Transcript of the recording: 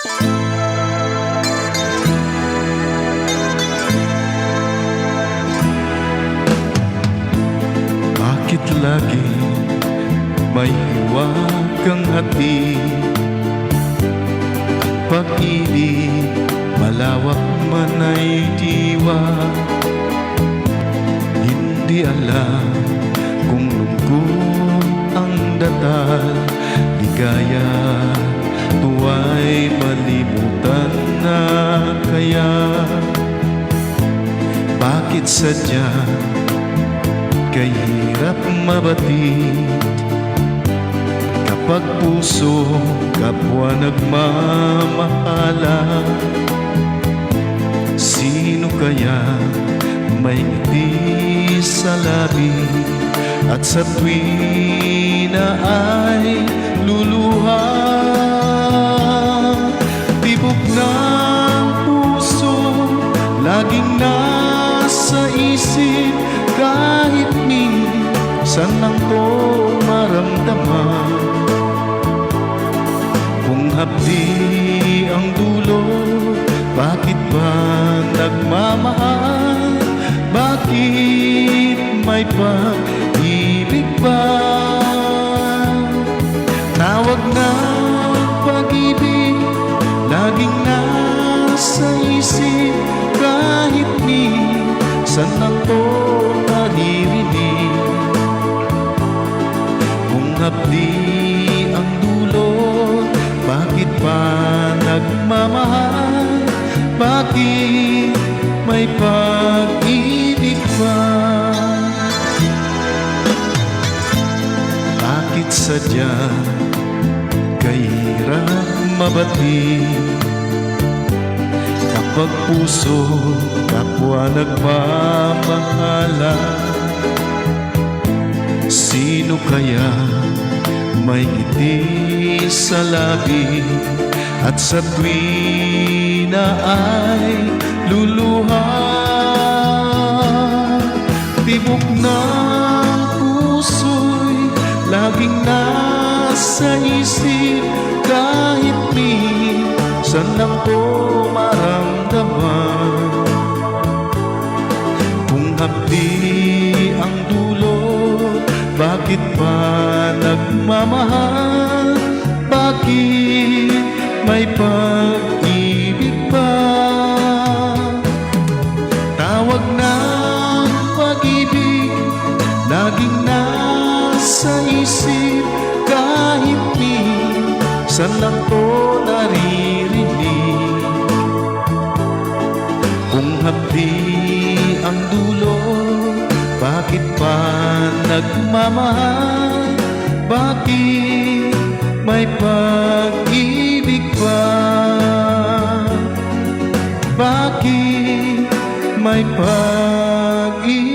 Bakit lagi may hiwagang hati? Pag-ibig malawak man ay diwa. Hindi alam kung lungkot ang datal, ligaya tuwa'y malimutan na kaya. Bakit sadya kay hirap mabatid kapag puso kapwa nagmamahalan? Sino kaya may ngiti sa labi at sa tuwina ay luluha? Tibok ng puso laging nasa isip, kahit minsan lang to maramdaman. Kung hapdi ang dulo, bakit ba nagmamahal? Bakit may pag-ibig ba? Tawag ng pag-ibig laging nasa isip, kahit minsan lang to naririnig. Kung hapdi ang dulo, bakit pa nagmamahal? Bakit may pag-ibig ba? Bakit sadya kahirap mabatid kapag puso kapwa nagmamahalan? Sino kaya may ngiti sa labi at sa tuwina ay luluha? Tibok ng puso'y laging nasa isip, kahit minsan lang ko maramdaman. Kung hapdi ang dulo, bakit pa nagmamahal? Bakit may pag-ibig ba? Tawag ng pag-ibig laging nasa isip, kahit minsan lang ko naririnig. Kung hapdi ang dulo, bakit pa nagmamahal? Bakit may pag-ibig ba? Bakit may pag-ibig?